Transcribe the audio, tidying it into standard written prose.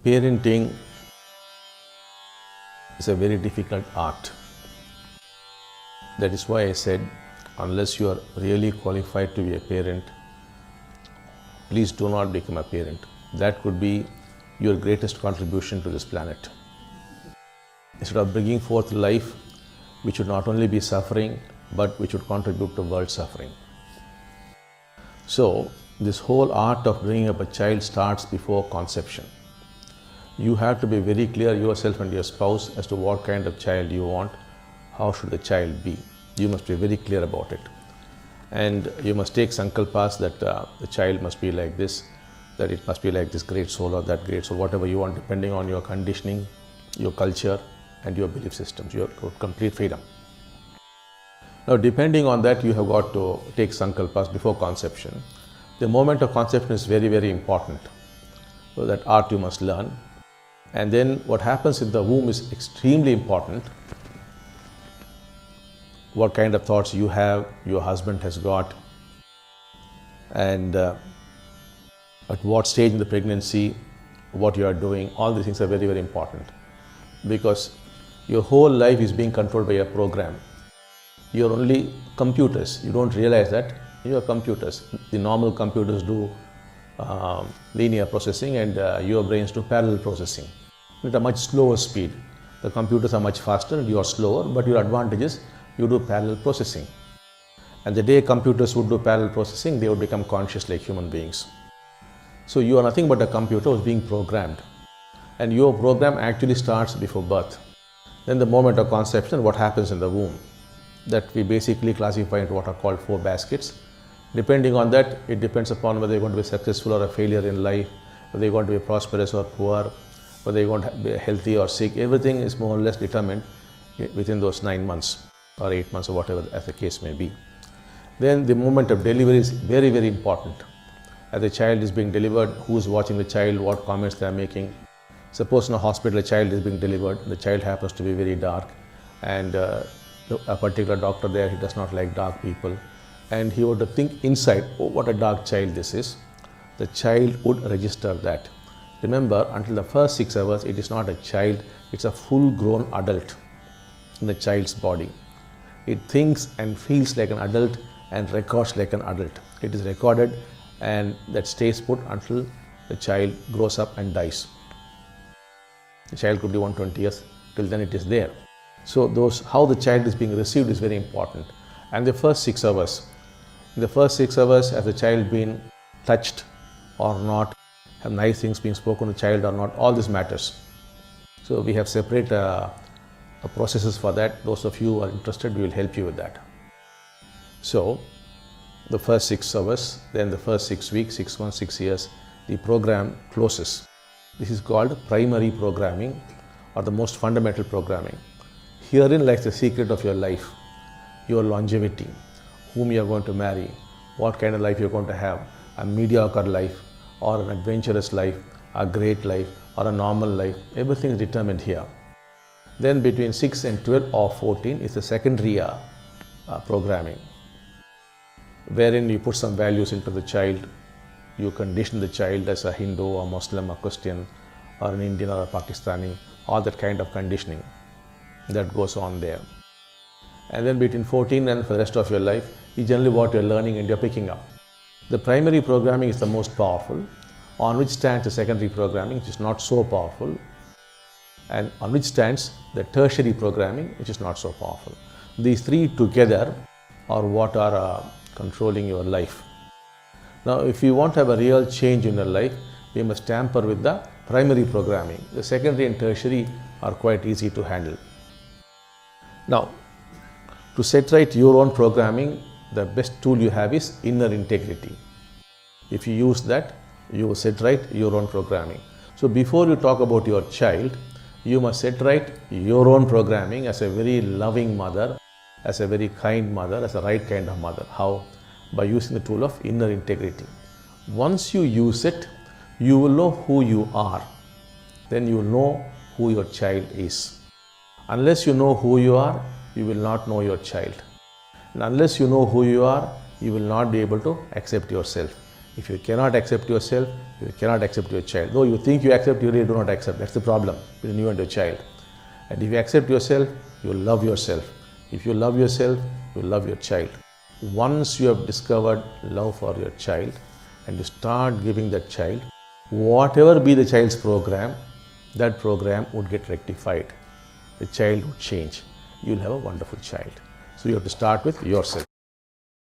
Parenting is a very difficult art. That is why I said, unless you are really qualified to be a parent, please do not become a parent. That could be your greatest contribution to this planet. Instead of bringing forth life which would not only be suffering, but which would contribute to world suffering. So, this whole art of bringing up a child starts before conception. You have to be very clear yourself and your spouse as to what kind of child you want, how should the child be. You must be very clear about it. And you must take sankalpas that the child must be like this, that it must be like this great soul or that great soul, whatever you want, depending on your conditioning, your culture and your belief systems, your complete freedom. Now, depending on that, you have got to take sankalpas before conception. The moment of conception is very, very important. So that art you must learn. And then what happens in the womb is extremely important. What kind of thoughts you have, your husband has got, and at what stage in the pregnancy, what you are doing, all these things are very, very important. Because your whole life is being controlled by a program. You are only computers. You don't realize that you are computers. The normal computers do linear processing and your brains do parallel processing at a much slower speed. The computers are much faster and you are slower, but your advantage is you do parallel processing. And the day computers would do parallel processing, they would become conscious like human beings. So you are nothing but a computer who is being programmed. And your program actually starts before birth. Then the moment of conception, what happens in the womb? That we basically classify into what are called 4 baskets. Depending on that, it depends upon whether you're going to be successful or a failure in life, whether you're going to be prosperous or poor, whether you're going to be healthy or sick. Everything is more or less determined within those 9 months or 8 months or whatever as the case may be. Then the moment of delivery is very, very important. As the child is being delivered, who is watching the child, what comments they are making. Suppose in a hospital a child is being delivered, the child happens to be very dark and a particular doctor there, he does not like dark people, and he would think inside, oh, what a dark child this is. The child would register that. Remember, until the first 6 hours, it is not a child, it's a full-grown adult in the child's body. It thinks and feels like an adult and records like an adult. It is recorded and that stays put until the child grows up and dies. The child could be 120 years, till then it is there. So how the child is being received is very important. And the first 6 hours, in the first 6 hours, has the child been touched or not, have nice things being spoken to the child or not, all this matters. So we have separate processes for that. Those of you who are interested, we will help you with that. So the first 6 hours, then the first 6 weeks, 6 months, 6 years, the program closes. This is called primary programming or the most fundamental programming. Herein lies the secret of your life, your longevity, whom you are going to marry, what kind of life you are going to have, a mediocre life or an adventurous life, a great life or a normal life. Everything is determined here. Then between 6 and 12 or 14 is the secondary programming, wherein you put some values into the child. You condition the child as a Hindu or Muslim or Christian or an Indian or a Pakistani, all that kind of conditioning that goes on there. And then between 14 and for the rest of your life is generally what you're learning and you're picking up. The primary programming is the most powerful, on which stands the secondary programming, which is not so powerful, and on which stands the tertiary programming, which is not so powerful. These 3 together are what are controlling your life. Now, if you want to have a real change in your life, we must tamper with the primary programming. The secondary and tertiary are quite easy to handle. Now, to set right your own programming, the best tool you have is inner integrity. If you use that, you will set right your own programming. So before you talk about your child, you must set right your own programming as a very loving mother, as a very kind mother, as a right kind of mother. How? By using the tool of inner integrity. Once you use it, you will know who you are. Then you will know who your child is. Unless you know who you are, you will not know your child. And unless you know who you are, you will not be able to accept yourself. If you cannot accept yourself, you cannot accept your child. Though you think you accept, you really do not accept. That's the problem between you and your child. And if you accept yourself, you will love yourself. If you love yourself, you will love your child. Once you have discovered love for your child and you start giving that child, whatever be the child's program, that program would get rectified. The child would change. You will have a wonderful child. So you have to start with yourself.